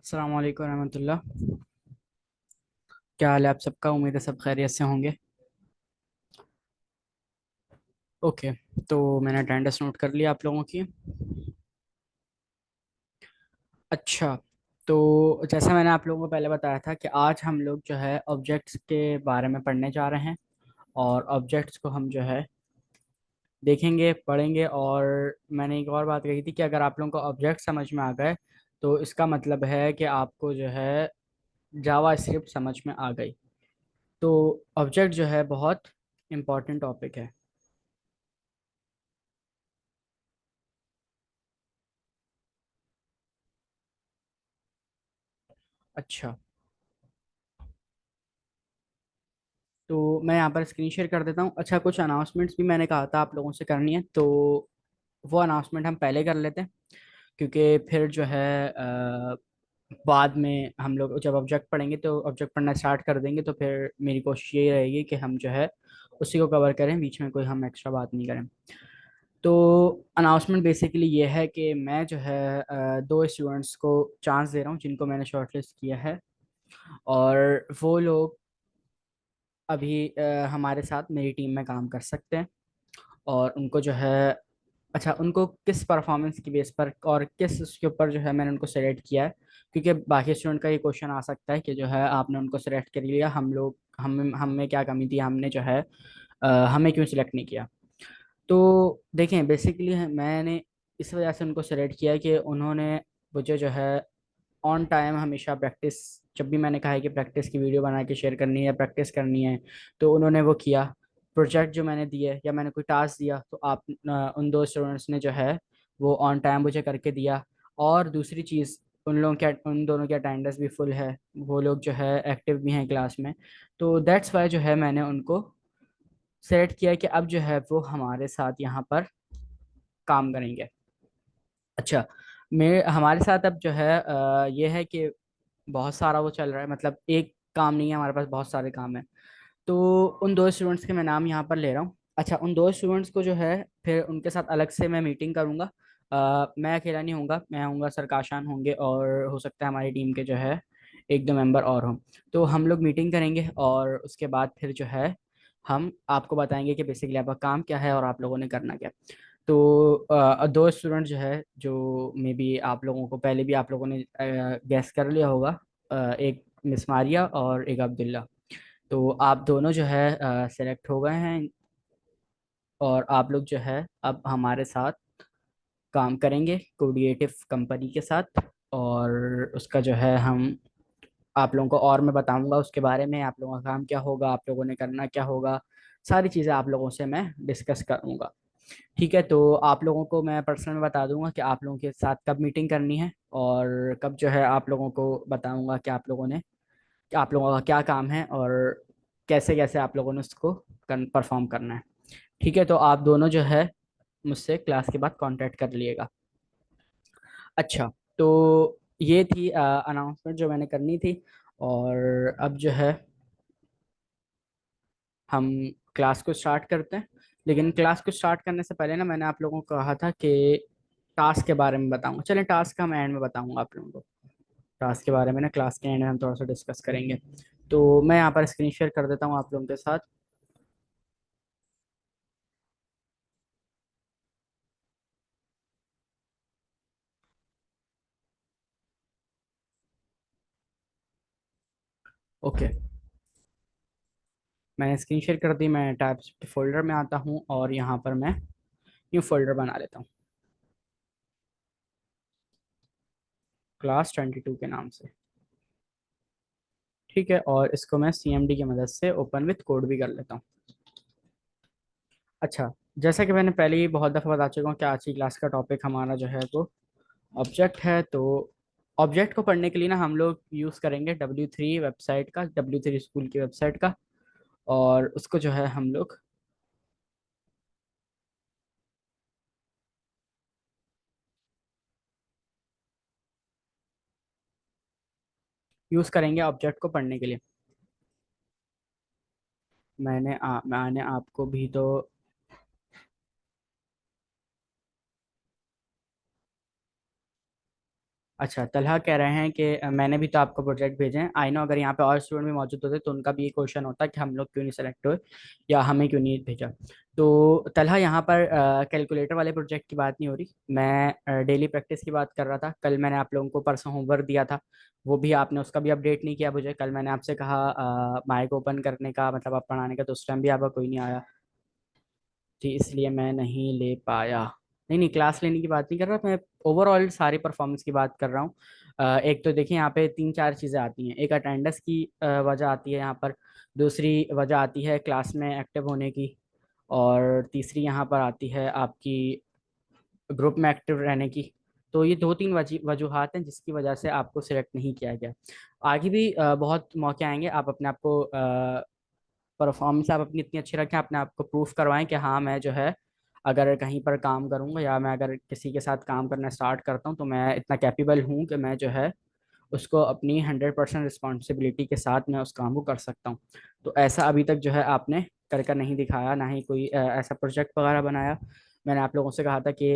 अस्सलाम वालेकुम रहमतुल्लाह। क्या हाल है आप सबका? उम्मीद है सब खैरियत से होंगे। ओके। तो मैंने अटेंडेंस नोट कर लिया आप लोगों की। अच्छा। तो जैसा मैंने आप लोगों को पहले बताया था कि आज हम लोग जो है ऑब्जेक्ट्स के बारे में पढ़ने जा रहे हैं। और ऑब्जेक्ट्स को हम जो है देखेंगे, पढ़ेंगे। और मैंने एक और बात कही थी कि अगर आप लोगों को ऑब्जेक्ट समझ में आ गए तो इसका मतलब है कि आपको जो है जावा स्क्रिप्ट समझ में आ गई। तो ऑब्जेक्ट जो है बहुत इम्पोर्टेंट टॉपिक है। अच्छा। तो मैं यहाँ पर स्क्रीन शेयर कर देता हूँ। अच्छा, कुछ अनाउंसमेंट्स भी मैंने कहा था आप लोगों से करनी है, तो वो अनाउंसमेंट हम पहले कर लेते हैं। क्योंकि फिर जो है बाद में हम लोग जब ऑब्जेक्ट पढ़ेंगे तो ऑब्जेक्ट पढ़ना स्टार्ट कर देंगे, तो फिर मेरी कोशिश यही रहेगी कि हम जो है उसी को कवर करें, बीच में कोई हम एक्स्ट्रा बात नहीं करें। तो अनाउंसमेंट बेसिकली ये है कि मैं जो है दो स्टूडेंट्स को चांस दे रहा हूँ जिनको मैंने शॉर्टलिस्ट किया है। और वो लोग अभी हमारे साथ मेरी टीम में काम कर सकते हैं। और उनको जो है, अच्छा, उनको किस परफॉर्मेंस की बेस पर और किस उसके ऊपर जो है मैंने उनको सेलेक्ट किया है। क्योंकि बाकी स्टूडेंट का ये क्वेश्चन आ सकता है कि जो है आपने उनको सेलेक्ट कर लिया, हम लोग हम में क्या कमी थी, हमने जो है हमें क्यों सिलेक्ट नहीं किया। तो देखें, बेसिकली मैंने इस वजह से उनको सेलेक्ट किया कि उन्होंने मुझे जो है ऑन टाइम हमेशा प्रैक्टिस, जब भी मैंने कहा है कि प्रैक्टिस की वीडियो बना के शेयर करनी है, प्रैक्टिस करनी है, तो उन्होंने वो किया। प्रोजेक्ट जो मैंने दिए या मैंने कोई टास्क दिया तो आप उन दो स्टूडेंट्स ने जो है वो ऑन टाइम मुझे करके दिया। और दूसरी चीज़, उन दोनों की अटेंडेंस भी फुल है। वो लोग जो है एक्टिव भी हैं क्लास में। तो दैट्स वाई जो है मैंने उनको सेलेक्ट किया कि अब जो है वो हमारे साथ यहाँ पर काम करेंगे। अच्छा। मैं हमारे साथ अब जो है ये है कि बहुत सारा वो चल रहा है, मतलब एक काम नहीं है हमारे पास, बहुत सारे काम है। तो उन दो स्टूडेंट्स के मैं नाम यहाँ पर ले रहा हूँ। अच्छा, उन दो स्टूडेंट्स को जो है फिर उनके साथ अलग से मैं मीटिंग करूँगा। मैं अकेला नहीं होऊंगा, मैं होऊंगा, सर काशान होंगे, और हो सकता है हमारी टीम के जो है एक दो मेंबर और हों। तो हम लोग मीटिंग करेंगे और उसके बाद फिर जो है हम आपको बताएंगे कि बेसिकली आपका काम क्या है और आप लोगों ने करना क्या। तो दो स्टूडेंट जो है, जो मे बी आप लोगों को पहले भी आप लोगों ने गैस कर लिया होगा, एक मिस मारिया और एक अब्दुल्ला। तो आप दोनों जो है सेलेक्ट हो गए हैं। और आप लोग जो है अब हमारे साथ काम करेंगे कोडिएटिव कंपनी के साथ। और उसका जो है हम आप लोगों को और मैं बताऊंगा उसके बारे में, आप लोगों का काम क्या होगा, आप लोगों ने करना क्या होगा, सारी चीज़ें आप लोगों से मैं डिस्कस करूंगा। ठीक है। तो आप लोगों को मैं पर्सनल में बता दूंगा कि आप लोगों के साथ कब मीटिंग करनी है, और कब जो है आप लोगों को बताऊंगा कि आप लोगों ने, कि आप लोगों का क्या काम है और कैसे कैसे आप लोगों ने उसको परफॉर्म करना है। ठीक है। तो आप दोनों जो है मुझसे क्लास के बाद कांटेक्ट कर लिएगा। अच्छा। तो ये थी अनाउंसमेंट जो मैंने करनी थी। और अब जो है हम क्लास को स्टार्ट करते हैं। लेकिन क्लास को स्टार्ट करने से पहले ना, मैंने आप लोगों को कहा था कि टास्क के बारे में बताऊंगा। चलें, टास्क का मैं एंड में बताऊंगा आप लोगों को। टास्क के बारे में ना क्लास के एंड में हम थोड़ा सा डिस्कस करेंगे। तो मैं यहाँ पर स्क्रीन शेयर कर देता हूँ आप लोगों के साथ। ओके। मैंने स्क्रीन शेयर कर दी। मैं टाइप्स फोल्डर में आता हूँ और यहाँ पर मैं न्यू फोल्डर बना लेता हूँ, क्लास 22 के नाम से। ठीक है। और इसको मैं CMD की मदद से ओपन विथ कोड भी कर लेता हूँ। अच्छा। जैसा कि मैंने पहले ही बहुत दफ़ा बता चुका हूँ कि आज की क्लास का टॉपिक हमारा जो है वो ऑब्जेक्ट है। तो ऑब्जेक्ट को पढ़ने के लिए ना हम लोग यूज़ करेंगे W3 वेबसाइट का, W3 स्कूल की वेबसाइट का। और उसको जो है हम लोग यूज़ करेंगे ऑब्जेक्ट को पढ़ने के लिए। मैंने आपको भी तो अच्छा, तलहा कह रहे हैं कि मैंने भी तो आपको प्रोजेक्ट भेजे हैं। आई नो, अगर यहाँ पे और स्टूडेंट भी मौजूद होते तो उनका भी ये क्वेश्चन होता कि हम लोग क्यों नहीं सेलेक्ट हुए या हमें क्यों नहीं भेजा। तो तलहा, यहाँ पर कैलकुलेटर वाले प्रोजेक्ट की बात नहीं हो रही, मैं डेली प्रैक्टिस की बात कर रहा था। कल मैंने आप लोगों को परसों होमवर्क दिया था, वो भी आपने उसका भी अपडेट नहीं किया मुझे। कल मैंने आपसे कहा माइक ओपन करने का, मतलब आप पढ़ाने का, तो उस टाइम भी आपका कोई नहीं आया जी, इसलिए मैं नहीं ले पाया। नहीं नहीं, क्लास लेने की बात नहीं कर रहा मैं, ओवरऑल सारी परफॉर्मेंस की बात कर रहा हूँ। एक तो देखिए यहाँ पे तीन चार चीज़ें आती हैं। एक अटेंडेंस की वजह आती है यहाँ पर, दूसरी वजह आती है क्लास में एक्टिव होने की, और तीसरी यहाँ पर आती है आपकी ग्रुप में एक्टिव रहने की। तो ये दो तीन वजूहात हैं जिसकी वजह से आपको सिलेक्ट नहीं किया गया। आगे भी बहुत मौके आएंगे, आप अपने आप को परफॉर्मेंस आप अपनी इतनी अच्छी रखें, अपने आप को प्रूफ करवाएं कि हाँ मैं जो है अगर कहीं पर काम करूंगा या मैं अगर किसी के साथ काम करना स्टार्ट करता हूँ तो मैं इतना कैपेबल हूँ कि मैं जो है उसको अपनी 100% रिस्पॉन्सिबिलिटी के साथ मैं उस काम को कर सकता हूँ। तो ऐसा अभी तक जो है आपने कर कर नहीं दिखाया, ना ही कोई ऐसा प्रोजेक्ट वगैरह बनाया। मैंने आप लोगों से कहा था कि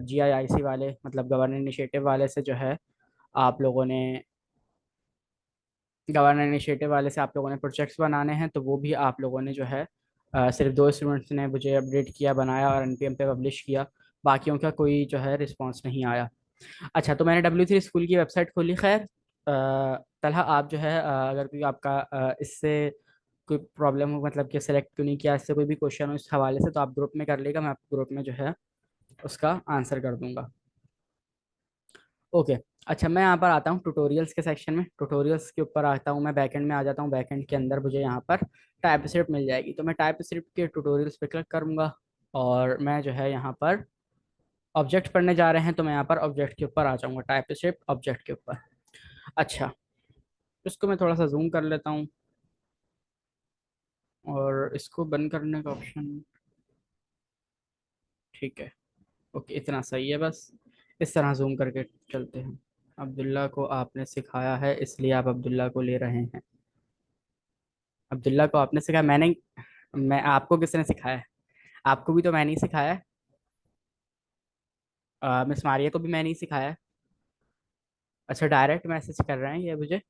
GIIC वाले, मतलब गवर्नर इनिशिएटिव वाले से जो है आप लोगों ने गवर्नर इनिशिएटिव वाले से आप लोगों ने प्रोजेक्ट्स बनाने हैं, तो वो भी आप लोगों ने जो है सिर्फ दो स्टूडेंट्स ने मुझे अपडेट किया, बनाया और NPM पे पब्लिश किया। बाकियों का कोई जो है रिस्पांस नहीं आया। अच्छा, तो मैंने W3 स्कूल की वेबसाइट खोली। खैर तलहा, आप जो है अगर कोई आपका इससे कोई प्रॉब्लम हो, मतलब कि सेलेक्ट क्यों नहीं किया, इससे कोई भी क्वेश्चन हो इस हवाले से, तो आप ग्रुप में कर लेगा, मैं आपको ग्रुप में जो है उसका आंसर कर दूंगा। ओके। अच्छा, मैं यहाँ पर आता हूँ ट्यूटोरियल्स के सेक्शन में। ट्यूटोरियल्स के ऊपर आता हूँ, मैं बैकएंड में आ जाता हूँ। बैकएंड के अंदर मुझे यहाँ पर टाइप स्क्रिप्ट मिल जाएगी, तो मैं टाइप स्क्रिप्ट के ट्यूटोरियल्स पे क्लिक करूँगा और मैं जो है यहाँ पर ऑब्जेक्ट पढ़ने जा रहे हैं, तो मैं यहाँ पर ऑब्जेक्ट के ऊपर आ जाऊँगा, टाइप स्क्रिप्ट ऑब्जेक्ट के ऊपर। अच्छा, इसको मैं थोड़ा सा जूम कर लेता हूँ और इसको बंद करने का ऑप्शन, ठीक है। ओके, इतना सही है बस। इस तरह जूम करके चलते हैं। अब्दुल्ला को आपने सिखाया है इसलिए आप अब्दुल्ला को ले रहे हैं। अब्दुल्ला को आपने सिखाया, मैंने? मैं आपको किसने सिखाया है? आपको भी तो मैंने ही सिखाया है। मिस मारिया को भी मैंने ही सिखाया है। अच्छा, डायरेक्ट मैसेज कर रहे हैं ये मुझे,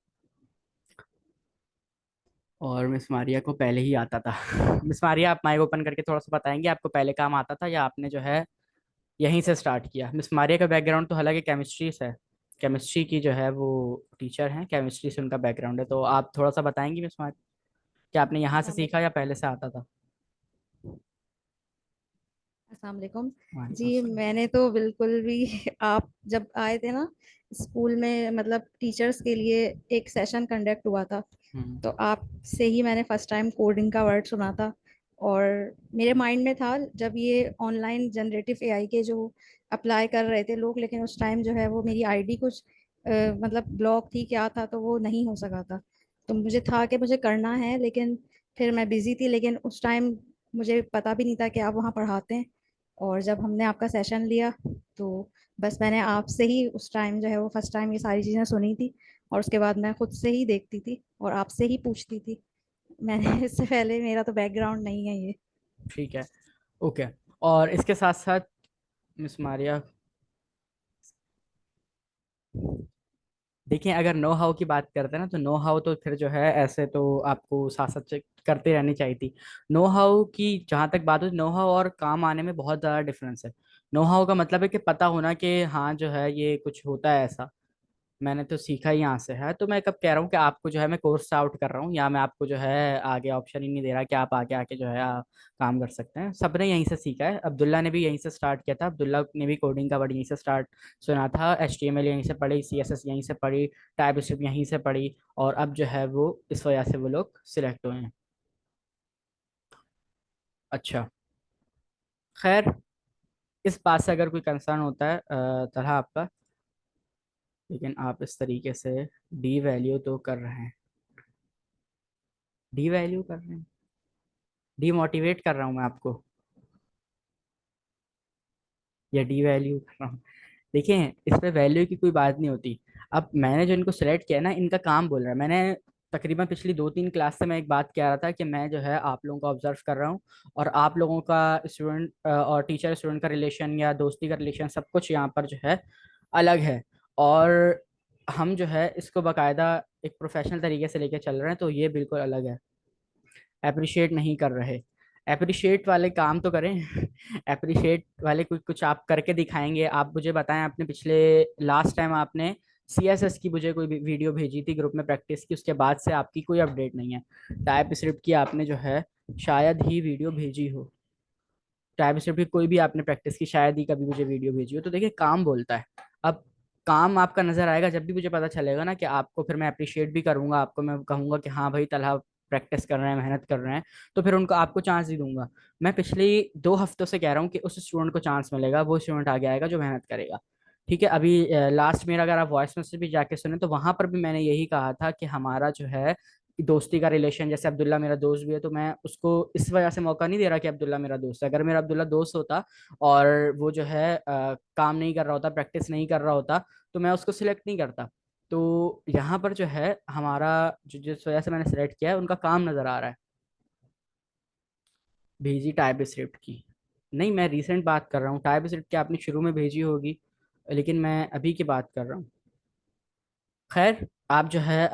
और मिस मारिया को पहले ही आता था। मिस मारिया, आप माइक ओपन करके थोड़ा सा बताएंगे, आपको पहले काम आता था या आपने जो है यहीं से स्टार्ट किया? मिस मारिया का बैकग्राउंड तो हालांकि केमिस्ट्री से है, केमिस्ट्री की जो है वो टीचर हैं, केमिस्ट्री से उनका बैकग्राउंड है। तो आप थोड़ा सा बताएंगी मिस मारिया, कि आपने यहाँ से अस्सलाम सीखा वालेकुम। या पहले से आता था? अस्सलाम वालेकुम। वालेकुम जी, अस्सलाम। मैंने तो बिल्कुल भी आप जब आए थे ना स्कूल में, मतलब टीचर्स के लिए एक सेशन कंडक्ट हुआ था, तो हम्म। आपसे ही मैंने फर्स्ट टाइम कोडिंग का वर्ड सुना था। और मेरे माइंड में था जब ये ऑनलाइन जनरेटिव एआई के जो अप्लाई कर रहे थे लोग, लेकिन उस टाइम जो है वो मेरी आईडी कुछ मतलब ब्लॉक थी क्या था, तो वो नहीं हो सका था। तो मुझे था कि मुझे करना है, लेकिन फिर मैं बिजी थी, लेकिन उस टाइम मुझे पता भी नहीं था कि आप वहाँ पढ़ाते हैं। और जब हमने आपका सेशन लिया तो बस मैंने आपसे ही उस टाइम जो है वो फर्स्ट टाइम ये सारी चीज़ें सुनी थी, और उसके बाद मैं खुद से ही देखती थी और आपसे ही पूछती थी। मैंने इससे पहले, मेरा तो बैकग्राउंड नहीं है ये। ठीक है। ओके। और इसके साथ साथ मिस मारिया, देखिए अगर नो हाउ की बात करते हैं ना, तो नो हाउ तो फिर जो है ऐसे तो आपको साथ साथ चेक करते रहनी चाहिए थी। नो हाउ की जहाँ तक बात हो, नो हाउ और काम आने में बहुत ज़्यादा डिफरेंस है। नो हाउ का मतलब है कि पता होना कि हाँ जो है ये कुछ होता है ऐसा, मैंने तो सीखा ही यहाँ से है। तो मैं कब कह रहा हूँ कि आपको जो है मैं कोर्स आउट कर रहा हूँ, या मैं आपको जो है आगे ऑप्शन ही नहीं दे रहा कि आप आगे आके जो है काम कर सकते हैं। सबने यहीं से सीखा है, अब्दुल्ला ने भी यहीं से स्टार्ट किया था, अब्दुल्ला ने भी कोडिंग का वर्ड यहीं से स्टार्ट सुना था, HTML यहीं से पढ़ी, CSS यहीं से पढ़ी, टाइप स्क्रिप्ट यहीं से पढ़ी, और अब जो है वो इस वजह से वो लोग सिलेक्ट हुए हैं। अच्छा, खैर, इस बात से अगर कोई कंसर्न होता है तरह आपका, लेकिन आप इस तरीके से डी वैल्यू तो कर रहे हैं, डी वैल्यू कर रहे हैं, डीमोटिवेट कर रहा हूँ मैं आपको, या डी वैल्यू कर रहा हूँ? देखिए, इस पे वैल्यू की कोई बात नहीं होती। अब मैंने जो इनको सेलेक्ट किया है ना, इनका काम बोल रहा है। मैंने तकरीबन पिछली दो तीन क्लास से मैं एक बात कह रहा था कि मैं जो है आप लोगों को ऑब्जर्व कर रहा हूँ, और आप लोगों का स्टूडेंट और टीचर स्टूडेंट का रिलेशन या दोस्ती का रिलेशन सब कुछ यहाँ पर जो है अलग है। और हम जो है इसको बाकायदा एक प्रोफेशनल तरीके से लेके चल रहे हैं, तो ये बिल्कुल अलग है। अप्रिशिएट नहीं कर रहे। अप्रिशिएट वाले काम तो करें। अप्रिशिएट वाले कुछ कुछ आप करके दिखाएंगे। आप मुझे बताएं, आपने पिछले लास्ट टाइम आपने CSS की मुझे कोई वीडियो भेजी थी ग्रुप में प्रैक्टिस की, उसके बाद से आपकी कोई अपडेट नहीं है। टाइप स्क्रिप्ट की आपने जो है शायद ही वीडियो भेजी हो। टाइप स्क्रिप्ट की कोई भी आपने प्रैक्टिस की शायद ही कभी मुझे वीडियो भेजी हो। तो देखिए काम बोलता है। अब काम आपका नजर आएगा जब भी मुझे पता चलेगा ना कि आपको, फिर मैं अप्रिशिएट भी करूंगा आपको, मैं कहूंगा कि हाँ भाई तलहा प्रैक्टिस कर रहे हैं, मेहनत कर रहे हैं, तो फिर उनको आपको चांस ही दूंगा। मैं पिछले 2 हफ्तों से कह रहा हूँ कि उस स्टूडेंट को चांस मिलेगा, वो स्टूडेंट आगे आएगा जो मेहनत करेगा। ठीक है, अभी लास्ट मेरा अगर आप वॉइस मैसेज भी जाके सुने तो वहां पर भी मैंने यही कहा था कि हमारा जो है दोस्ती का रिलेशन, जैसे अब्दुल्ला मेरा दोस्त भी है, तो मैं उसको इस वजह से मौका नहीं दे रहा कि अब्दुल्ला मेरा दोस्त है। अगर मेरा अब्दुल्ला दोस्त होता और वो जो है काम नहीं कर रहा होता, प्रैक्टिस नहीं कर रहा होता, तो मैं उसको सिलेक्ट नहीं करता। तो यहाँ पर जो है हमारा जो जिस वजह से मैंने सेलेक्ट किया है उनका काम नजर आ रहा है। भेजी टाइप स्क्रिप्ट की? नहीं, मैं रीसेंट बात कर रहा हूँ। टाइप स्क्रिप्ट की आपने शुरू में भेजी होगी, लेकिन मैं अभी की बात कर रहा हूँ। खैर, आप जो है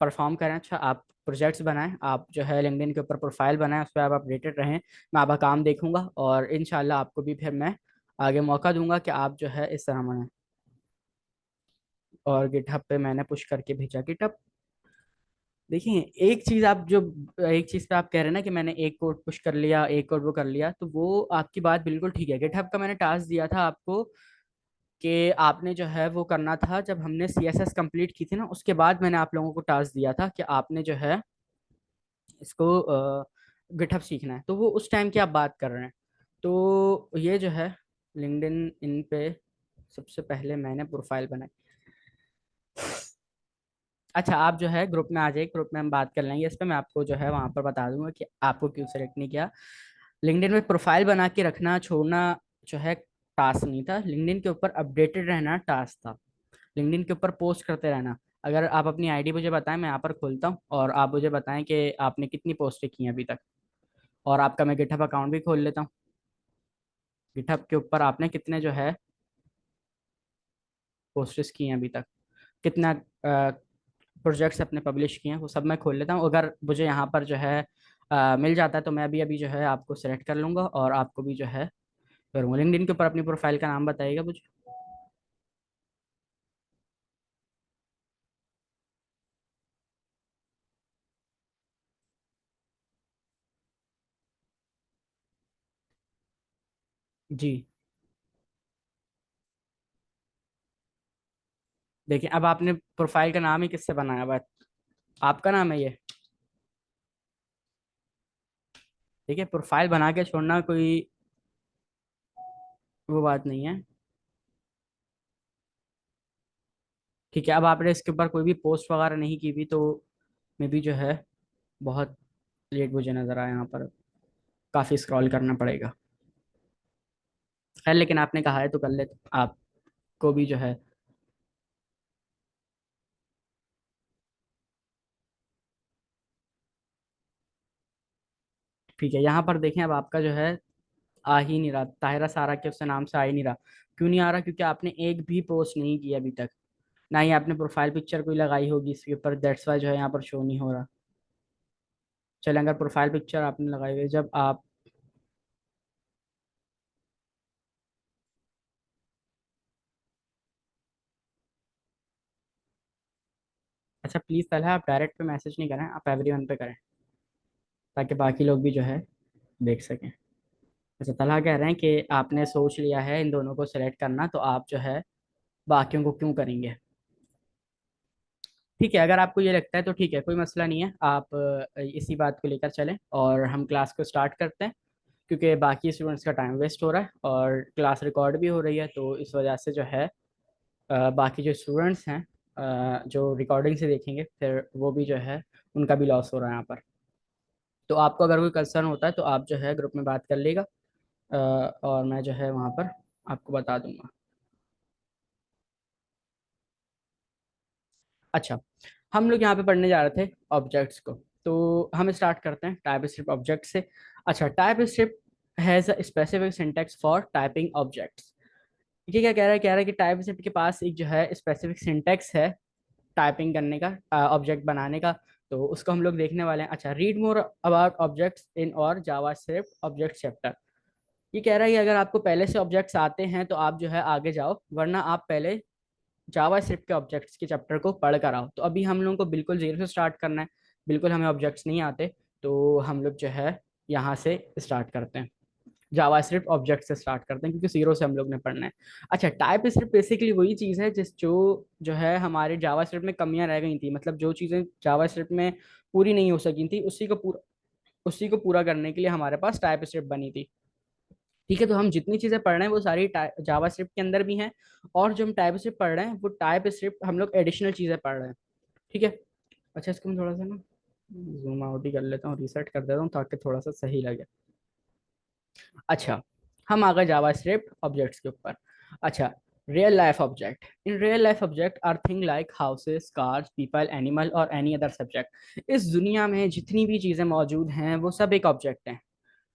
परफॉर्म करें, अच्छा आप प्रोजेक्ट्स बनाएं, आप जो है लिंक्डइन के ऊपर प्रोफाइल बनाएं, उस पर आप अपडेटेड रहें। मैं आपका काम देखूंगा और इंशाल्लाह आपको भी फिर मैं आगे मौका दूंगा कि आप जो है इस तरह बनाएं। और गिटहब पे मैंने पुश करके भेजा। गिटहब देखिए, एक चीज आप जो एक चीज पे आप कह रहे हैं ना कि मैंने एक कोड पुश कर लिया, एक कोड वो कर लिया, तो वो आपकी बात बिल्कुल ठीक है। गिटहब का मैंने टास्क दिया था आपको कि आपने जो है वो करना था जब हमने CSS कंप्लीट की थी ना, उसके बाद मैंने आप लोगों को टास्क दिया था कि आपने जो है इसको गिटहब सीखना है। तो वो उस टाइम की आप बात कर रहे हैं। तो ये जो है लिंक्डइन इन पे सबसे पहले मैंने प्रोफाइल बनाई। अच्छा, आप जो है ग्रुप में आ जाइए, ग्रुप में हम बात कर लेंगे इस पे। मैं आपको जो है वहां पर बता दूंगा कि आपको क्यों सेलेक्ट नहीं किया। लिंक्डइन में प्रोफाइल बना के रखना छोड़ना जो है टास्क नहीं था, लिंक्डइन के ऊपर अपडेटेड रहना टास्क था। लिंक्डइन के ऊपर पोस्ट करते रहना। अगर आप अपनी आईडी मुझे बताएं, मैं यहाँ पर खोलता हूँ और आप मुझे बताएं कि आपने कितनी पोस्टें की हैं अभी तक। और आपका मैं गिटहब अकाउंट भी खोल लेता हूँ। गिटहब के ऊपर आपने कितने जो है पोस्टेस की हैं अभी तक, कितना प्रोजेक्ट्स अपने पब्लिश किए हैं, वो सब मैं खोल लेता हूँ। अगर मुझे यहाँ पर जो है मिल जाता है तो मैं अभी अभी जो है आपको सेलेक्ट कर लूँगा और आपको भी जो है करूँगा। लिंक्डइन के ऊपर अपनी प्रोफाइल का नाम बताइएगा मुझे। जी। देखिए, अब आपने प्रोफाइल का नाम ही किससे बनाया हुआ है? आपका नाम है ये? देखिए, प्रोफाइल बना के छोड़ना कोई वो बात नहीं है। ठीक है, अब आपने इसके ऊपर कोई भी पोस्ट वगैरह नहीं की भी, तो मे भी जो है बहुत लेट मुझे नज़र आया यहाँ पर। काफ़ी स्क्रॉल करना पड़ेगा। खैर, लेकिन आपने कहा है तो कर ले, आपको भी जो है। ठीक है, यहाँ पर देखें, अब आपका जो है आ ही नहीं रहा, ताहिरा सारा के उससे नाम से आ ही नहीं रहा। क्यों नहीं आ रहा? क्योंकि आपने एक भी पोस्ट नहीं की अभी तक, ना ही आपने प्रोफाइल पिक्चर कोई लगाई होगी इसके ऊपर, दैट्स वाई जो है यहाँ पर शो नहीं हो रहा। चलें, अगर प्रोफाइल पिक्चर आपने लगाई हुई है, जब आप, अच्छा प्लीज़ पहले आप डायरेक्ट पे मैसेज नहीं करें, आप एवरीवन पे करें ताकि बाकी लोग भी जो है देख सकें। अच्छा, तलहा कह रहे हैं कि आपने सोच लिया है इन दोनों को सेलेक्ट करना, तो आप जो है बाकियों को क्यों करेंगे? ठीक है, अगर आपको ये लगता है तो ठीक है, कोई मसला नहीं है। आप इसी बात को लेकर चलें और हम क्लास को स्टार्ट करते हैं, क्योंकि बाकी स्टूडेंट्स का टाइम वेस्ट हो रहा है और क्लास रिकॉर्ड भी हो रही है, तो इस वजह से जो है बाकी जो स्टूडेंट्स हैं जो रिकॉर्डिंग से देखेंगे फिर वो भी जो है उनका भी लॉस हो रहा है यहाँ पर। तो आपको अगर कोई कंसर्न होता है तो आप जो है ग्रुप में बात कर लेगा, और मैं जो है वहाँ पर आपको बता दूंगा। अच्छा, हम लोग यहाँ पे पढ़ने जा रहे थे ऑब्जेक्ट्स को, तो हम स्टार्ट करते हैं टाइप स्क्रिप्ट ऑब्जेक्ट से। अच्छा, type script has a specific syntax for typing objects. ये क्या कह रहा है कि टाइपस्क्रिप्ट के पास एक जो है स्पेसिफिक सिंटेक्स है टाइपिंग करने का, ऑब्जेक्ट बनाने का। तो उसको हम लोग देखने वाले हैं। अच्छा, read more about objects in और जावास्क्रिप्ट ऑब्जेक्ट चैप्टर। ये कह रहा है कि अगर आपको पहले से ऑब्जेक्ट्स आते हैं तो आप जो है आगे जाओ, वरना आप पहले जावास्क्रिप्ट के ऑब्जेक्ट्स के चैप्टर को पढ़ कर आओ। तो अभी हम लोगों को बिल्कुल जीरो से स्टार्ट करना है, बिल्कुल हमें ऑब्जेक्ट्स नहीं आते। तो हम लोग जो है यहाँ से स्टार्ट करते हैं, जावास्क्रिप्ट ऑब्जेक्ट से स्टार्ट करते हैं, क्योंकि जीरो से हम लोग ने पढ़ना है। अच्छा, टाइप स्क्रिप्ट बेसिकली वही चीज़ है जिस जो है हमारे जावास्क्रिप्ट में कमियां रह गई थी, मतलब जो चीज़ें जावास्क्रिप्ट में पूरी नहीं हो सकी थी, उसी को पूरा करने के लिए हमारे पास टाइप स्क्रिप्ट बनी थी। ठीक है, तो हम जितनी चीज़ें पढ़ रहे हैं वो सारी जावास्क्रिप्ट के अंदर भी हैं, और जो हम टाइप स्क्रिप्ट पढ़ रहे हैं वो टाइप स्क्रिप्ट हम लोग एडिशनल चीज़ें पढ़ रहे हैं। ठीक है। अच्छा, इसको मैं थोड़ा सा ना जूम आउट ही कर लेता हूँ, रीसेट कर देता हूँ ताकि थोड़ा सा सही लगे। अच्छा, हम आ गए जावास्क्रिप्ट ऑब्जेक्ट्स के ऊपर। अच्छा, real life object. In real life object are thing like houses, cars, people, animal और एनी अदर सब्जेक्ट। इस दुनिया में जितनी भी चीज़ें मौजूद हैं वो सब एक ऑब्जेक्ट हैं।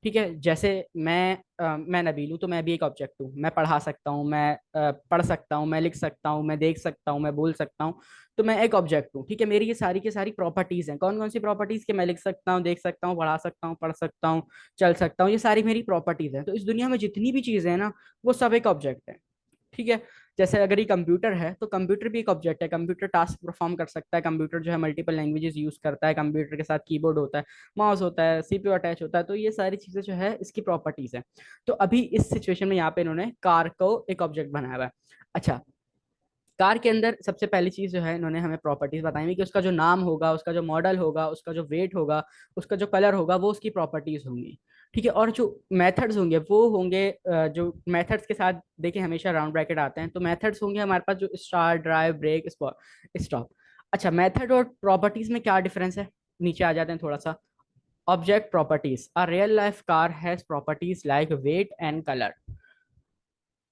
ठीक है, जैसे मैं नबील हूँ तो मैं भी एक ऑब्जेक्ट हूँ। मैं पढ़ा सकता हूँ, मैं पढ़ सकता हूँ, मैं लिख सकता हूँ, मैं देख सकता हूँ, मैं बोल सकता हूँ। तो मैं एक ऑब्जेक्ट हूँ। ठीक है, मेरी ये सारी की सारी प्रॉपर्टीज हैं। कौन कौन सी प्रॉपर्टीज के? मैं लिख सकता हूँ, देख सकता हूँ, पढ़ा सकता हूँ, पढ़ सकता हूँ, चल सकता हूँ। ये सारी मेरी प्रॉपर्टीज हैं। तो इस दुनिया में जितनी भी चीजें हैं ना, वो सब एक ऑब्जेक्ट है। ठीक है। जैसे अगर ये कंप्यूटर है तो कंप्यूटर भी एक ऑब्जेक्ट है। कंप्यूटर टास्क परफॉर्म कर सकता है, कंप्यूटर जो है मल्टीपल लैंग्वेजेस यूज करता है, कंप्यूटर के साथ कीबोर्ड होता है, माउस होता है, सीपीयू अटैच होता है। तो ये सारी चीजें जो है इसकी प्रॉपर्टीज है। तो अभी इस सिचुएशन में यहाँ पे इन्होंने कार को एक ऑब्जेक्ट बनाया हुआ है। अच्छा, कार के अंदर सबसे पहली चीज जो है इन्होंने हमें प्रॉपर्टीज बताई हुई कि उसका जो नाम होगा, उसका जो मॉडल होगा, उसका जो वेट होगा, उसका जो कलर होगा, वो उसकी प्रॉपर्टीज होंगी। ठीक है, और जो मेथड्स होंगे वो होंगे जो मेथड्स के साथ देखिए हमेशा राउंड ब्रैकेट आते हैं, तो मेथड्स होंगे हमारे पास जो स्टार्ट, ड्राइव, ब्रेक, स्टॉप। अच्छा, मेथड और प्रॉपर्टीज में क्या डिफरेंस है? नीचे आ जाते हैं थोड़ा सा। Object properties, a real life car has properties like weight and colour.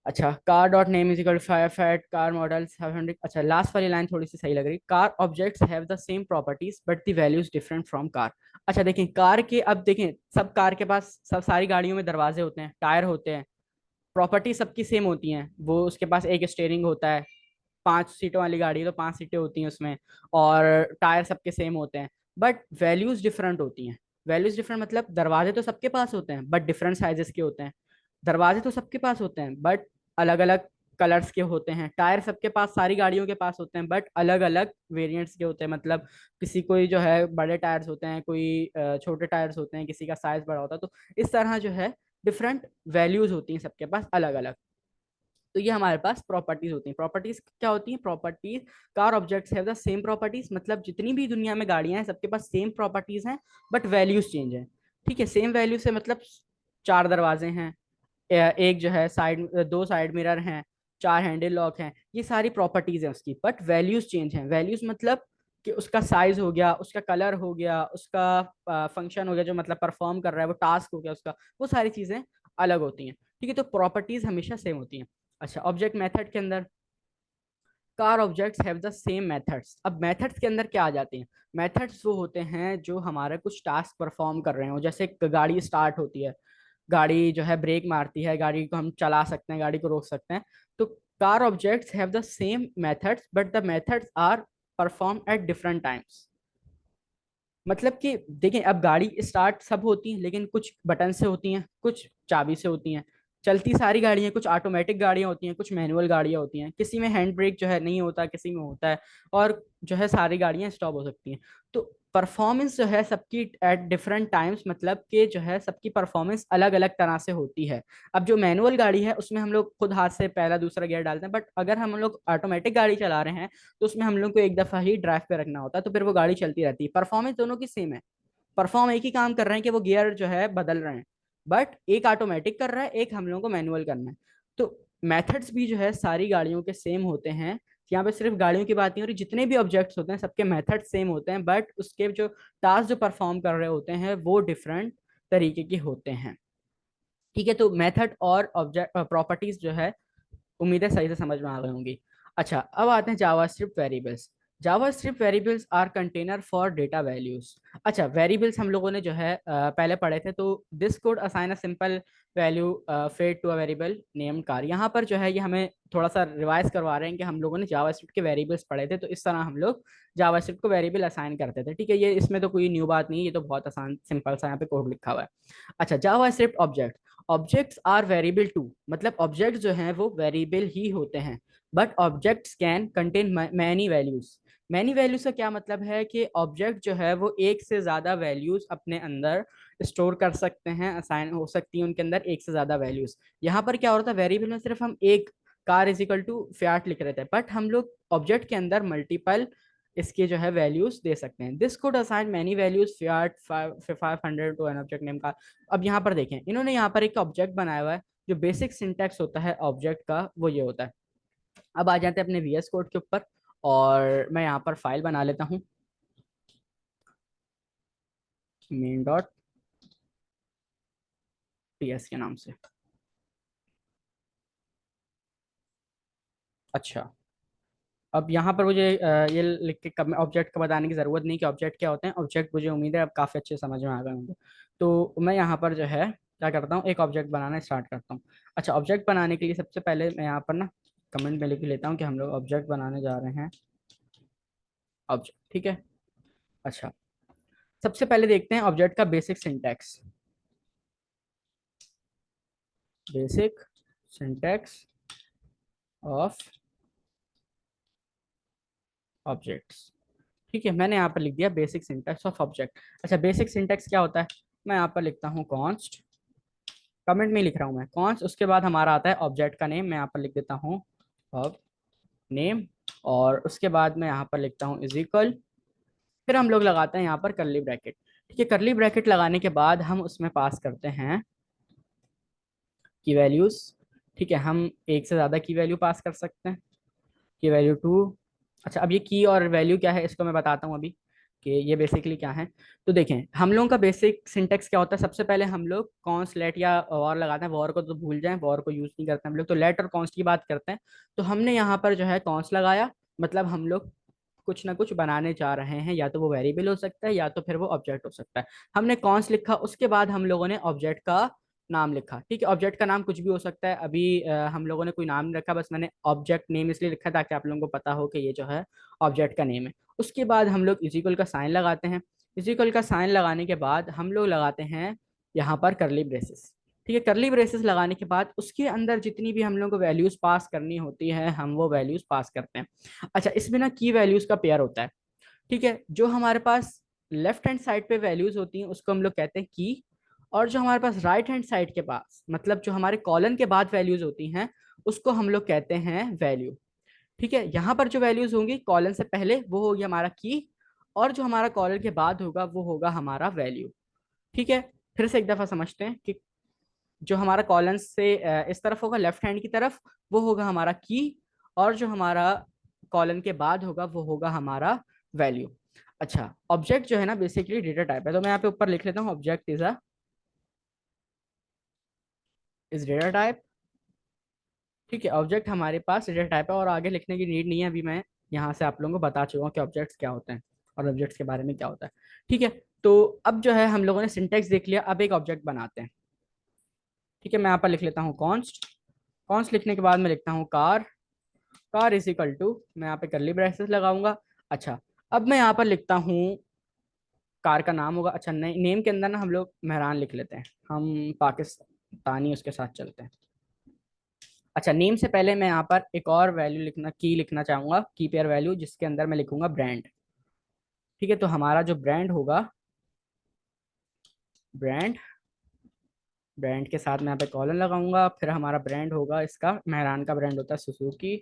अच्छा, car dot name is equal Fiat car model 500। अच्छा, लास्ट वाली लाइन थोड़ी सी सही लग रही। Car objects have the same properties but the values different from car. अच्छा देखें, car के अब देखें, सब कार के पास, सब सारी गाड़ियों में दरवाजे होते हैं, टायर होते हैं, प्रॉपर्टी सबकी सेम होती हैं। वो उसके पास एक स्टेयरिंग होता है, 5 सीटों वाली गाड़ी है तो 5 सीटें होती हैं उसमें, और टायर सबके सेम होते हैं, बट वैल्यूज डिफरेंट होती हैं। वैल्यूज डिफरेंट मतलब दरवाजे तो सबके पास होते हैं बट डिफरेंट साइजेस के होते हैं। दरवाजे तो सबके पास होते हैं बट अलग अलग कलर्स के होते हैं। टायर सबके पास, सारी गाड़ियों के पास होते हैं बट अलग अलग वेरिएंट्स के होते हैं। मतलब किसी कोई जो है बड़े टायर्स होते हैं, कोई छोटे टायर्स होते हैं, किसी का साइज बड़ा होता है। तो इस तरह जो है डिफरेंट वैल्यूज होती हैं सबके पास अलग अलग। तो ये हमारे पास प्रॉपर्टीज होती हैं। प्रॉपर्टीज क्या होती हैं? Properties, car objects have the same properties, मतलब जितनी भी दुनिया में गाड़ियां हैं सबके पास सेम प्रॉपर्टीज हैं बट वैल्यूज चेंज है। ठीक है, सेम वैल्यू से मतलब 4 दरवाजे हैं, एक जो है साइड, 2 साइड मिरर हैं, 4 हैंडल लॉक हैं, ये सारी प्रॉपर्टीज हैं उसकी, बट वैल्यूज चेंज हैं। वैल्यूज मतलब कि उसका साइज हो गया, उसका कलर हो गया, उसका फंक्शन हो गया, जो मतलब परफॉर्म कर रहा है, वो टास्क हो गया उसका, वो सारी चीजें अलग होती हैं। ठीक है, तो प्रॉपर्टीज हमेशा सेम होती हैं। अच्छा, ऑब्जेक्ट मेथड के अंदर car objects have the same methods. अब मेथड्स के अंदर क्या आ जाते हैं? मेथड्स वो होते हैं जो हमारे कुछ टास्क परफॉर्म कर रहे हो। जैसे एक गाड़ी स्टार्ट होती है, गाड़ी जो है ब्रेक मारती है, गाड़ी को हम चला सकते हैं, गाड़ी को रोक सकते हैं। तो car objects have the same methods but the methods are perform at different times. मतलब कि देखें, अब गाड़ी स्टार्ट सब होती है लेकिन कुछ बटन से होती हैं, कुछ चाबी से होती हैं। चलती सारी गाड़ियां, कुछ ऑटोमेटिक गाड़ियां होती हैं, कुछ मैनुअल गाड़ियां होती हैं, किसी में हैंड ब्रेक जो है नहीं होता, किसी में होता है, और जो है सारी गाड़ियां स्टॉप हो सकती हैं। तो परफॉर्मेंस जो है सबकी एट डिफरेंट टाइम्स, मतलब कि जो है सबकी परफॉर्मेंस अलग अलग तरह से होती है। अब जो मैनुअल गाड़ी है उसमें हम लोग खुद हाथ से पहला दूसरा गियर डालते हैं, बट अगर हम लोग ऑटोमेटिक गाड़ी चला रहे हैं तो उसमें हम लोग को एक दफा ही ड्राइव पे रखना होता है, तो फिर वो गाड़ी चलती रहती है। परफॉर्मेंस दोनों की सेम है, परफॉर्म एक ही काम कर रहे हैं कि वो गियर जो है बदल रहे हैं, बट एक ऑटोमेटिक कर रहा है, एक हम लोगों को मैनुअल करना है। तो मेथड्स भी जो है सारी गाड़ियों के सेम होते हैं। यहाँ पे सिर्फ गाड़ियों की बात नहीं हो रही, जितने भी ऑब्जेक्ट्स होते हैं सबके मेथड सेम होते हैं, बट उसके जो टास्क जो परफॉर्म कर रहे होते हैं वो डिफरेंट तरीके के होते हैं। ठीक है, तो मेथड और ऑब्जेक्ट प्रॉपर्टीज जो है, उम्मीद है सही से समझ में आ गई होंगी। अच्छा, अब आते हैं JavaScript variables. JavaScript variables are container for data values. अच्छा, वेरिएबल्स हम लोगों ने जो है पहले पढ़े थे, तो this code assign a simple value Fiat to a variable name car. यहाँ पर जो है ये हमें थोड़ा सा रिवाइज करवा रहे हैं कि हम लोगों ने जावास्क्रिप्ट के वेरिएबल्स पढ़े थे, तो इस तरह हम लोग जावास्क्रिप्ट को वेरिएबल असाइन करते थे। ठीक है, ये इसमें तो कोई न्यू बात नहीं है, ये तो बहुत आसान सिंपल सा यहाँ पे कोड लिखा हुआ है। अच्छा, JavaScript object, objects are variable too, मतलब ऑब्जेक्ट जो हैं वो वेरिएबल ही होते हैं, but objects can contain many values. Many values का क्या मतलब है कि ऑब्जेक्ट जो है वो एक से ज्यादा वैल्यूज अपने अंदर स्टोर कर सकते हैं, असाइन हो सकती है उनके अंदर एक से ज्यादा वैल्यूज। यहाँ पर क्या हो रहा था, वेरिएबल में सिर्फ हम एक car is equal to Fiat लिख रहे थे, बट हम लोग ऑब्जेक्ट के अंदर मल्टीपल इसके जो है वैल्यूज दे सकते हैं। This code assign many values Fiat 500 to an object name का। अब यहाँ पर देखें, इन्होंने यहाँ पर एक ऑब्जेक्ट बनाया हुआ है, जो बेसिक सिंटैक्स होता है ऑब्जेक्ट का वो ये होता है। अब आ जाते हैं अपने वीएस कोड के ऊपर, और मैं यहाँ पर फाइल बना लेता हूँ मेन डॉट टीएस के नाम से। अच्छा, अब यहाँ पर मुझे ये लिख के कब ऑब्जेक्ट का बताने की ज़रूरत नहीं कि ऑब्जेक्ट क्या होते हैं। ऑब्जेक्ट मुझे उम्मीद है अब काफ़ी अच्छे समझ में आ गए होंगे। तो मैं यहाँ पर जो है क्या करता हूँ, एक ऑब्जेक्ट बनाना स्टार्ट करता हूँ। अच्छा, ऑब्जेक्ट बनाने के लिए सबसे पहले मैं यहाँ पर ना कमेंट में लिख लेता हूँ कि हम लोग ऑब्जेक्ट बनाने जा रहे हैं, ऑब्जेक्ट। ठीक है। अच्छा, सबसे पहले देखते हैं ऑब्जेक्ट का basic syntax. Basic syntax of objects. ठीक है, मैंने यहाँ पर लिख दिया बेसिक सिंटैक्स ऑफ ऑब्जेक्ट। अच्छा, बेसिक सिंटैक्स क्या होता है, मैं यहाँ पर लिखता हूँ कॉन्स्ट, कमेंट में लिख रहा हूँ मैं कॉन्स्ट, उसके बाद हमारा आता है ऑब्जेक्ट का नेम, मैं यहाँ पर लिख देता हूँ ऑब नेम, और उसके बाद मैं यहाँ पर लिखता हूँ इज इक्वल, फिर हम लोग लगाते हैं यहाँ पर करली ब्रैकेट। ठीक है, करली ब्रैकेट लगाने के बाद हम उसमें पास करते हैं की वैल्यूज। ठीक है, हम एक से ज़्यादा की वैल्यू पास कर सकते हैं, की वैल्यू टू। अच्छा, अब ये की और वैल्यू क्या है इसको मैं बताता हूँ अभी कि ये बेसिकली क्या है। तो देखें, हम लोगों का बेसिक सिंटेक्स क्या होता है, सबसे पहले हम लोग कॉन्स्ट लेट या वॉर लगाते हैं। वॉर को तो भूल जाएं, वॉर को यूज नहीं करते हम लोग, तो लेट और कॉन्स्ट की बात करते हैं। तो हमने यहाँ पर जो है कॉन्स्ट लगाया, मतलब हम लोग कुछ ना कुछ बनाने जा रहे हैं, या तो वो वेरिएबल हो सकता है या तो फिर वो ऑब्जेक्ट हो सकता है। हमने कॉन्स्ट लिखा, उसके बाद हम लोगों ने ऑब्जेक्ट का नाम लिखा। ठीक है, ऑब्जेक्ट का नाम कुछ भी हो सकता है, अभी हम लोगों ने कोई नाम नहीं रखा, बस मैंने ऑब्जेक्ट नेम इसलिए लिखा ताकि आप लोगों को पता हो कि ये जो है ऑब्जेक्ट का नेम है। उसके बाद हम लोग इजिकल का साइन लगाते हैं। इजिकल का साइन लगाने के बाद हम लोग लगाते हैं यहाँ पर करली ब्रेसेस। ठीक है, करली ब्रेसेस लगाने के बाद उसके अंदर जितनी भी हम लोग को वैल्यूज पास करनी होती है हम वो वैल्यूज पास करते हैं। अच्छा, इसमें ना की वैल्यूज का पेयर होता है। ठीक है, जो हमारे पास लेफ्ट हैंड साइड पे वैल्यूज होती हैं उसको हम लोग कहते हैं की, और जो हमारे पास राइट हैंड साइड के पास, मतलब जो हमारे कॉलन के बाद वैल्यूज होती हैं उसको हम लोग कहते हैं वैल्यू। ठीक है, यहाँ पर जो वैल्यूज होंगी कॉलन से पहले वो होगी हमारा की, और जो हमारा कॉलन के बाद होगा वो होगा हमारा वैल्यू। ठीक है, फिर से एक दफा समझते हैं कि जो हमारा कॉलन से इस तरफ होगा लेफ्ट हैंड की तरफ, वो होगा हमारा की, और जो हमारा कॉलन के बाद होगा वो होगा हमारा वैल्यू। अच्छा, ऑब्जेक्ट जो है ना बेसिकली डेटा टाइप है, तो मैं यहाँ पे ऊपर लिख लेता हूँ ऑब्जेक्ट इज डेटा टाइप। ठीक है, ऑब्जेक्ट हमारे पास डेटा टाइप है, और आगे लिखने की नीड नहीं है, अभी मैं यहाँ से आप लोगों को बता चुका हूँ कि ऑब्जेक्ट्स क्या होते हैं और ऑब्जेक्ट्स के बारे में क्या होता है। ठीक है, तो अब जो है हम लोगों ने सिंटेक्स देख लिया, अब एक ऑब्जेक्ट बनाते हैं। ठीक है, मैं यहाँ पर लिख लेता हूँ कॉन्स्ट। कॉन्स्ट लिखने के बाद मैं लिखता हूँ car, car is equal to, मैं यहाँ पे करली ब्रेसेस लगाऊंगा। अच्छा, अब मैं यहाँ पर लिखता हूँ कार का नाम होगा। अच्छा, नेम के अंदर ना हम लोग मेहरान लिख लेते हैं, हम पाकिस्तानी उसके साथ चलते हैं। अच्छा, नेम से पहले मैं यहाँ पर एक और वैल्यू लिखना, की लिखना चाहूंगा, की पेयर वैल्यू, जिसके अंदर मैं लिखूंगा ब्रांड। ठीक है, तो हमारा जो ब्रांड होगा, ब्रांड, ब्रांड के साथ मैं यहाँ पे कॉलन लगाऊंगा, फिर हमारा ब्रांड होगा, इसका मेहरान का ब्रांड होता है सुजुकी,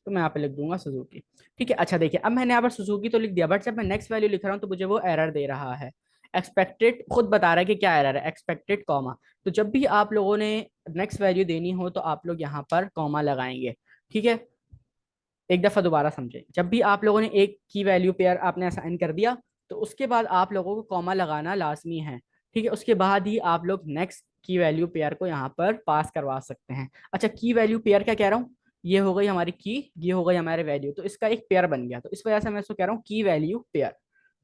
तो मैं यहाँ पे लिख दूंगा सुजुकी। ठीक है, अच्छा देखिए, अब मैंने यहाँ पर सुजुकी तो लिख दिया, बट जब मैं नेक्स्ट वैल्यू लिख रहा हूँ तो मुझे वो एरर दे रहा है। एक्सपेक्टेड, खुद बता रहा है कि क्या एरर है, एक्सपेक्टेड कॉमा। तो जब भी आप लोगों ने नेक्स्ट वैल्यू देनी हो तो आप लोग यहाँ पर कॉमा लगाएंगे। ठीक है, एक दफा दोबारा समझें, जब भी आप लोगों ने एक की वैल्यू पेयर आपने असाइन कर दिया तो उसके बाद आप लोगों को कॉमा लगाना लाजमी है। ठीक है, उसके बाद ही आप लोग नेक्स्ट की वैल्यू पेयर को यहाँ पर पास करवा सकते हैं। अच्छा, की वैल्यू पेयर क्या कह रहा हूँ, ये हो गई हमारी की, ये हो गई हमारे वैल्यू, तो इसका एक पेयर बन गया। तो इस वजह से मैं इसको कह रहा हूँ की वैल्यू पेयर।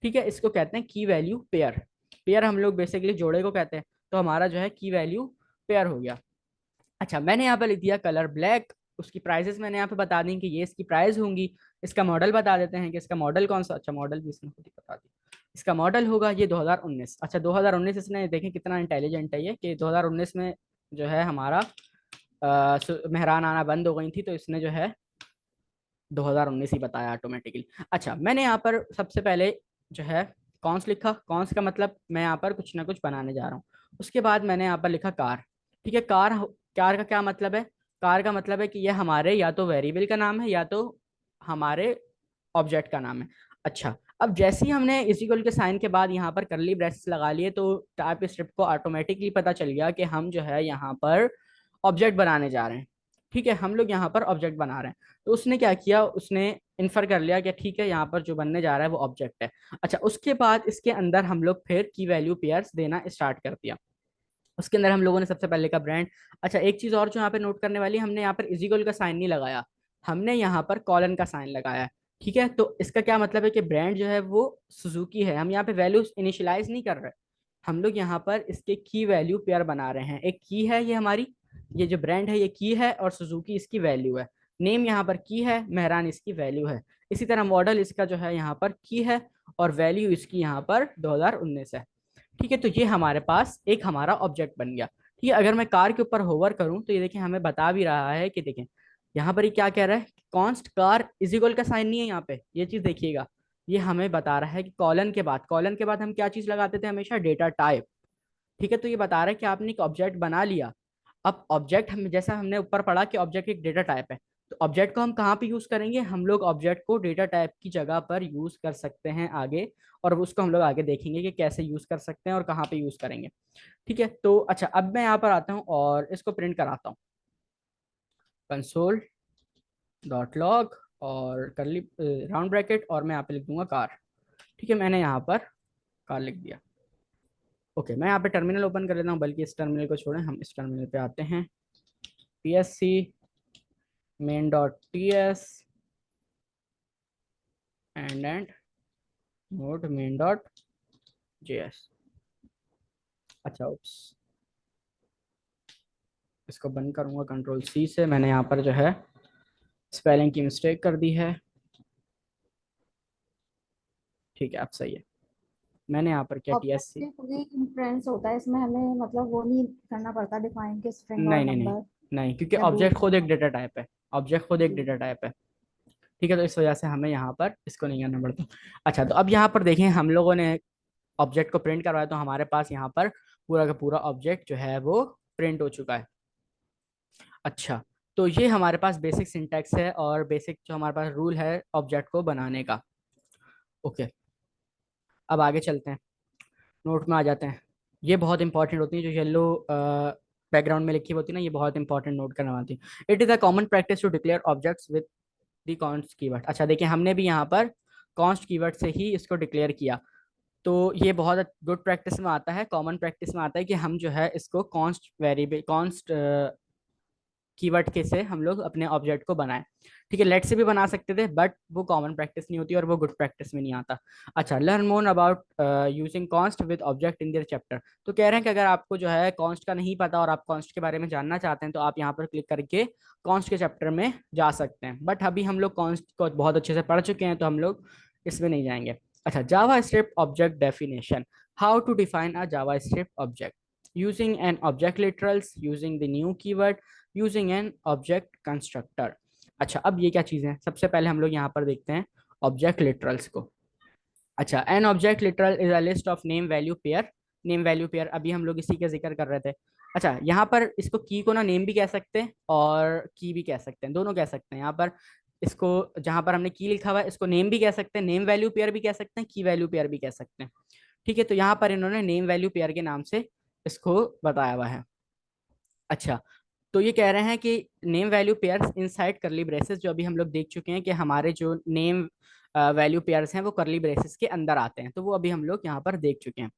ठीक है, इसको कहते हैं की वैल्यू पेयर। पेयर हम लोग बेसिकली जोड़े को कहते हैं, तो हमारा जो है की वैल्यू पेयर हो गया। अच्छा, मैंने यहाँ पे लिख दिया कलर ब्लैक, उसकी प्राइसेस मैंने यहाँ पे बता दी कि ये इसकी प्राइस होंगी। इसका मॉडल बता देते हैं कि इसका मॉडल कौन सा, अच्छा मॉडल भी इसने खुद ही बता दिया। इसका मॉडल होगा ये 2019। अच्छा 2019, इसने देखें कितना इंटेलिजेंट है ये, कि 2019 में जो है हमारा मेहरान आना बंद हो गई थी, तो इसने जो है 2019 ही बताया ऑटोमेटिकली। अच्छा, मैंने यहाँ पर सबसे पहले जो है कॉन्स लिखा। कॉन्स का मतलब मैं यहाँ पर कुछ ना कुछ बनाने जा रहा हूँ। उसके बाद मैंने यहाँ पर लिखा कार। ठीक है, कार, कार का क्या मतलब है? कार का मतलब है कि यह हमारे या तो वेरिएबल का नाम है या तो हमारे ऑब्जेक्ट का नाम है। अच्छा, अब जैसे ही हमने इस इक्वल के साइन के बाद यहाँ पर करली ब्रेसेस लगा लिए, तो टाइप स्क्रिप्ट को ऑटोमेटिकली पता चल गया कि हम जो है यहाँ पर ऑब्जेक्ट बनाने जा रहे हैं। ठीक है, हम लोग यहाँ पर ऑब्जेक्ट बना रहे हैं। तो उसने क्या किया, उसने इन्फर कर लिया कि ठीक है यहाँ पर जो बनने जा रहा है वो ऑब्जेक्ट है। अच्छा, उसके बाद इसके अंदर हम लोग फिर की वैल्यू पेयर्स देना स्टार्ट कर दिया। उसके अंदर हम लोगों ने सबसे पहले का ब्रांड। अच्छा, एक चीज और जो यहाँ पे नोट करने वाली, हमने यहाँ पर इजिकल का साइन नहीं लगाया, हमने यहाँ पर कॉलन का साइन लगाया है। ठीक है, तो इसका क्या मतलब है कि ब्रांड जो है वो सुजुकी है। हम यहाँ पे वैल्यूज इनिशियलाइज नहीं कर रहे, हम लोग यहाँ पर इसके की वैल्यू पेयर बना रहे हैं। एक की है ये हमारी, ये जो ब्रांड है ये की है, और सुजुकी इसकी वैल्यू है। नेम यहाँ पर की है, मेहरान इसकी वैल्यू है। इसी तरह मॉडल इसका जो है यहाँ पर की है, और वैल्यू इसकी यहाँ पर 2019 है। ठीक है, तो ये हमारे पास एक हमारा ऑब्जेक्ट बन गया। ठीक है, अगर मैं कार के ऊपर होवर करूं तो ये देखिए हमें बता भी रहा है कि देखें यहाँ पर ये क्या कह रहा है, कॉन्स्ट कार इज इक्वल का साइन नहीं है यहाँ पे, ये चीज देखिएगा। ये हमें बता रहा है कि कॉलन के बाद, कॉलन के बाद हम क्या चीज लगाते थे हमेशा, डेटा टाइप। ठीक है, तो ये बता रहा है कि आपने एक ऑब्जेक्ट बना लिया। अब ऑब्जेक्ट, हम जैसा हमने ऊपर पढ़ा कि ऑब्जेक्ट एक डेटा टाइप है, तो ऑब्जेक्ट को हम कहाँ पे यूज करेंगे, हम लोग ऑब्जेक्ट को डेटा टाइप की जगह पर यूज कर सकते हैं आगे। और उसको हम लोग आगे देखेंगे कि कैसे यूज कर सकते हैं और कहाँ पे यूज करेंगे। ठीक है, तो अच्छा अब मैं यहाँ पर आता हूँ और इसको प्रिंट कराता हूँ। कंसोल डॉट लॉग और करली राउंड ब्रैकेट, और मैं यहाँ पे लिख दूंगा कार। ठीक है, मैंने यहाँ पर कार लिख दिया। ओके, मैं यहाँ पे टर्मिनल ओपन कर लेता हूँ, बल्कि इस टर्मिनल को छोड़ें, हम इस टर्मिनल पे आते हैं। psc main dot ts and node main dot js। अच्छा, उप्स, इसको बंद करूंगा कंट्रोल सी से। मैंने यहाँ पर जो है स्पेलिंग की मिस्टेक कर दी है। ठीक है, अब सही है। मैंने यहाँ पर क्या टी एस सी, ऑब्जेक्ट खुद ही इंफ्लुएंस होता है इसमें, हमें मतलब वो नहीं करना पड़ता डिफाइन के स्ट्रिंग और नहीं नहीं नहीं नंबर नहीं, क्योंकि या ऑब्जेक्ट बूलियन। खुद एक डेटा टाइप है। ऑब्जेक्ट खुद एक जी। डेटा टाइप है। ठीक है, तो इस वजह से हमें यहाँ पर इसको नहीं करना पड़ता। अच्छा, तो अब यहाँ पर देखें, हम लोगों ने ऑब्जेक्ट को प्रिंट करवाया, तो हमारे पास यहाँ पर पूरा का पूरा ऑब्जेक्ट जो है वो प्रिंट हो चुका है। अच्छा, तो ये हमारे पास बेसिक सिंटैक्स है और बेसिक जो हमारे पास रूल है ऑब्जेक्ट को बनाने का। ओके, अब आगे चलते हैं, नोट में आ जाते हैं। ये बहुत इंपॉर्टेंट होती है, जो येलो बैकग्राउंड में लिखी होती है ना, ये बहुत इंपॉर्टेंट नोट करना होती है। It is a common practice to declare objects with the const keyword. अच्छा देखिए, हमने भी यहाँ पर कॉन्स्ट कीवर्ड से ही इसको डिक्लेयर किया। तो ये बहुत गुड प्रैक्टिस में आता है, कॉमन प्रैक्टिस में आता है कि हम जो है इसको कॉन्स्ट वेरिएबल, कॉन्स्ट कीवर्ड के से हम लोग अपने ऑब्जेक्ट को बनाएं। ठीक है, लेट से भी बना सकते थे, बट वो कॉमन प्रैक्टिस नहीं होती और वो गुड प्रैक्टिस में नहीं आता। अच्छा, learn more about using const with object in their chapter. तो कह रहे हैं कि अगर आपको जो है कॉन्स्ट का नहीं पता और आप कॉन्स्ट के बारे में जानना चाहते हैं, तो आप यहाँ पर क्लिक करके कॉन्स्ट के चैप्टर में जा सकते हैं। बट अभी हम लोग कॉन्स्ट को बहुत अच्छे से पढ़ चुके हैं, तो हम लोग इसमें नहीं जाएंगे। अच्छा, JavaScript object definition. How to define a JavaScript object using an object literals, using the new keyword, using an object constructor. अच्छा, अब ये क्या चीज़ है, सबसे पहले हम लोग यहाँ पर देखते हैं ऑब्जेक्ट लिटरल्स को। अच्छा, an object literal is a list of name value pair. Name value pair, अभी हम लोग इसी का जिक्र कर रहे थे। अच्छा, यहाँ पर इसको की को ना नेम भी कह सकते हैं और की भी कह सकते हैं, दोनों कह सकते हैं। यहाँ पर इसको, जहाँ पर हमने की लिखा हुआ है, इसको नेम भी कह सकते हैं, नेम वैल्यू पेयर भी कह सकते हैं, की वैल्यू पेयर भी कह सकते हैं। ठीक है, तो यहाँ पर इन्होंने नेम वैल्यू पेयर के नाम से इसको बताया हुआ है। अच्छा, तो ये कह रहे हैं कि नेम वैल्यू पेयर्स इनसाइड करली ब्रेसेस, जो अभी हम लोग देख चुके हैं कि हमारे जो नेम वैल्यू पेयर्स हैं वो करली ब्रेसेस के अंदर आते हैं, तो वो अभी हम लोग यहाँ पर देख चुके हैं।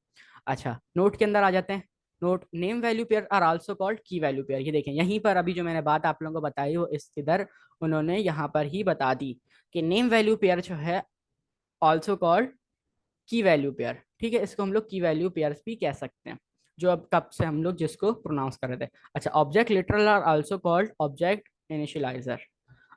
अच्छा, नोट के अंदर आ जाते हैं। Note name value pair are also called key value pair. ये देखें यहीं पर अभी जो मैंने बात आप लोगों को बताई वो इस इधर उन्होंने यहाँ पर ही बता दी कि नेम वैल्यू पेयर जो है also called key value pair. ठीक है, इसको हम लोग की वैल्यू पेयर्स भी कह सकते हैं, जो अब कब से हम लोग जिसको प्रोनाउंस कर रहे थे। अच्छा, object literal are also called object initializer.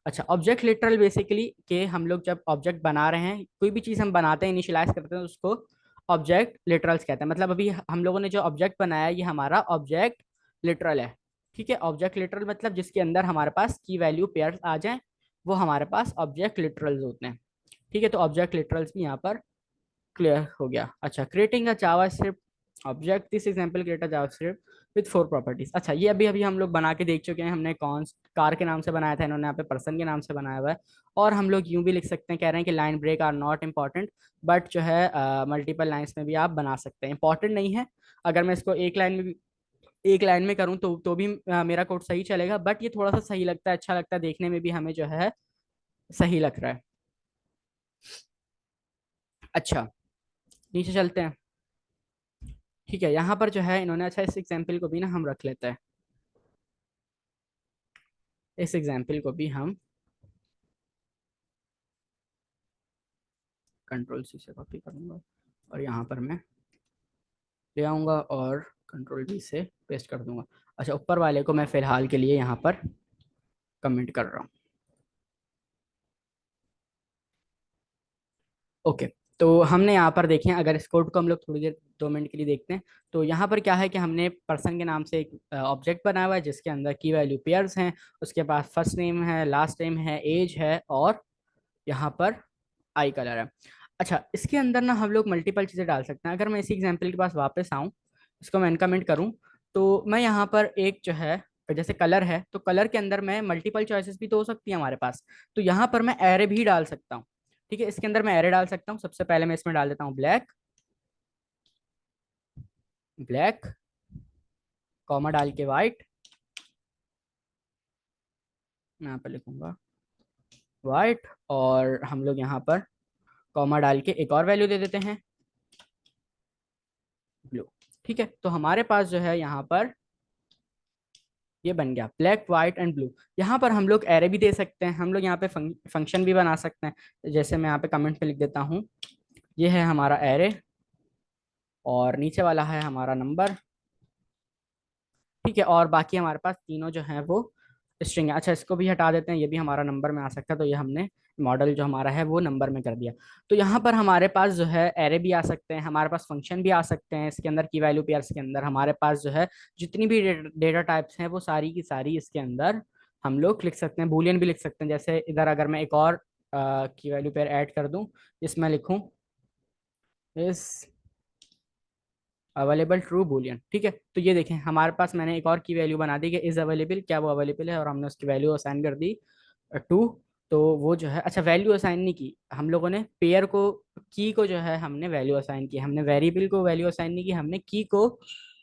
अच्छा, ऑब्जेक्ट लिटरल बेसिकली कि हम लोग जब ऑब्जेक्ट बना रहे हैं, कोई भी चीज़ हम बनाते हैं इनिशियलाइज करते हैं, तो उसको ऑब्जेक्ट लिटरल्स कहते हैं। मतलब अभी हम लोगों ने जो ऑब्जेक्ट बनाया ये हमारा ऑब्जेक्ट लिटरल है। ठीक है, ऑब्जेक्ट लिटरल मतलब जिसके अंदर हमारे पास की वैल्यू पेयर्स आ जाएं, वो हमारे पास ऑब्जेक्ट लिटरल्स होते हैं। ठीक है, तो ऑब्जेक्ट लिटरल्स भी यहाँ पर क्लियर हो गया। अच्छा, creating a JavaScript object, this example create a JavaScript with 4 properties. अच्छा, ये अभी अभी हम लोग बना के देख चुके हैं। हमने कौन कार के नाम से बनाया था, इन्होंने यहाँ पे पर्सन के नाम से बनाया हुआ है। और हम लोग यूं भी लिख सकते हैं, कह रहे हैं कि line break are not important, but जो है मल्टीपल लाइंस में भी आप बना सकते हैं, इंपॉर्टेंट नहीं है। अगर मैं इसको एक लाइन में करूँ तो भी मेरा कोड सही चलेगा, बट ये थोड़ा सा सही लगता है, अच्छा लगता है देखने में भी, हमें जो है सही लग रहा है। अच्छा, नीचे चलते हैं। ठीक है, यहाँ पर जो है इन्होंने, अच्छा इस एग्जाम्पल को भी ना हम रख लेते हैं, इस एग्जाम्पल को भी हम कंट्रोल सी से कॉपी करूंगा और यहाँ पर मैं ले आऊंगा और कंट्रोल वी से पेस्ट कर दूंगा। अच्छा, ऊपर वाले को मैं फिलहाल के लिए यहाँ पर कमेंट कर रहा हूँ। ओके, तो हमने यहाँ पर देखें, अगर इस कोड को हम लोग थोड़ी देर 2 मिनट के लिए देखते हैं, तो यहाँ पर क्या है कि हमने पर्सन के नाम से एक ऑब्जेक्ट बनाया हुआ है जिसके अंदर की वैल्यू पेयर्स हैं। उसके पास फर्स्ट नेम है, लास्ट नेम है, एज है, और यहाँ पर आई कलर है। अच्छा, इसके अंदर ना हम लोग मल्टीपल चीज़ें डाल सकते हैं। अगर मैं इसी एग्जांपल के पास वापस आऊँ, इसको मैं इनकमेंट करूँ, तो मैं यहाँ पर एक जो है, जैसे कलर है तो कलर के अंदर मैं मल्टीपल चॉइसेस भी तो हो सकती है हमारे पास, तो यहाँ पर मैं एरे भी डाल सकता हूँ। ठीक है, इसके अंदर मैं एरे डाल सकता हूँ। सबसे पहले मैं इसमें डाल देता हूँ ब्लैक, ब्लैक कॉमा डाल के वाइट, मैं यहाँ पर लिखूंगा वाइट, और हम लोग यहाँ पर कॉमा डाल के एक और वैल्यू दे देते हैं, ब्लू। ठीक है, तो हमारे पास जो है यहाँ पर ये बन गया ब्लैक वाइट एंड ब्लू। यहाँ पर हम लोग एरे भी दे सकते हैं, हम लोग यहाँ पे फंक्शन भी बना सकते हैं। जैसे मैं यहाँ पे कमेंट पे लिख देता हूँ, ये है हमारा एरे और नीचे वाला है हमारा नंबर। ठीक है, और बाकी हमारे पास तीनों जो है वो स्ट्रिंग है। अच्छा, इसको भी हटा देते हैं, ये भी हमारा नंबर में आ सकता है, तो ये हमने मॉडल जो हमारा है वो नंबर में कर दिया। तो यहाँ पर हमारे पास जो है एरे भी आ सकते हैं, हमारे पास फंक्शन भी आ सकते हैं, इसके अंदर की वैल्यू पेयर्स के अंदर हमारे पास जो है जितनी भी डेटा टाइप्स हैं वो सारी की सारी इसके अंदर हम लोग लिख सकते हैं। बूलियन भी लिख सकते हैं, जैसे इधर अगर मैं एक और की वैल्यू पेयर ऐड कर दूं, इसमें लिखूं इस अवेलेबल ट्रू बूलियन। ठीक है, तो ये देखें हमारे पास मैंने एक और की वैल्यू बना दी कि इज अवेलेबल, क्या वो अवेलेबल है, और हमने उसकी वैल्यू असाइन कर दी टू। तो वो जो है, अच्छा वैल्यू असाइन नहीं की हम लोगों ने, पेयर को की को जो है हमने वैल्यू असाइन की, हमने वेरिएबल को वैल्यू असाइन नहीं की, हमने की को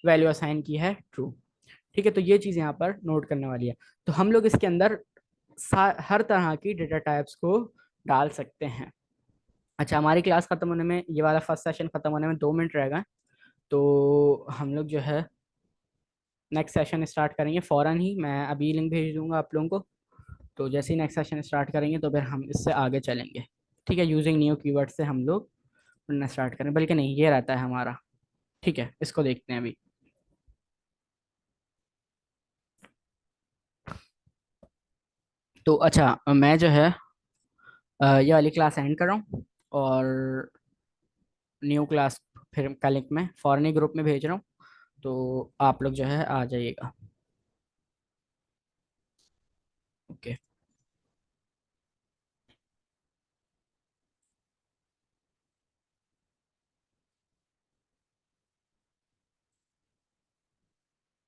वैल्यू असाइन की है ट्रू। ठीक है, तो ये चीज़ यहाँ पर नोट करने वाली है। तो हम लोग इसके अंदर हर तरह की डेटा टाइप्स को डाल सकते हैं। अच्छा, हमारी क्लास खत्म होने में, ये वाला फर्स्ट सेशन खत्म होने में 2 मिनट रहेगा, तो हम लोग जो है नेक्स्ट सेशन स्टार्ट करेंगे फ़ौरन ही। मैं अभी लिंक भेज दूंगा आप लोगों को, तो जैसे ही नेक्स्ट सेशन स्टार्ट करेंगे तो फिर हम इससे आगे चलेंगे। ठीक है, यूजिंग न्यू कीवर्ड से हम लोग पढ़ना स्टार्ट करें, बल्कि नहीं ये रहता है हमारा। ठीक है, इसको देखते हैं अभी। तो अच्छा, मैं जो है ये वाली क्लास एंड कर रहा हूँ, और न्यू क्लास फिर का लिंक मैं फ़ौरन ही ग्रुप में भेज रहा हूँ, तो आप लोग जो है आ जाइएगा। ओके।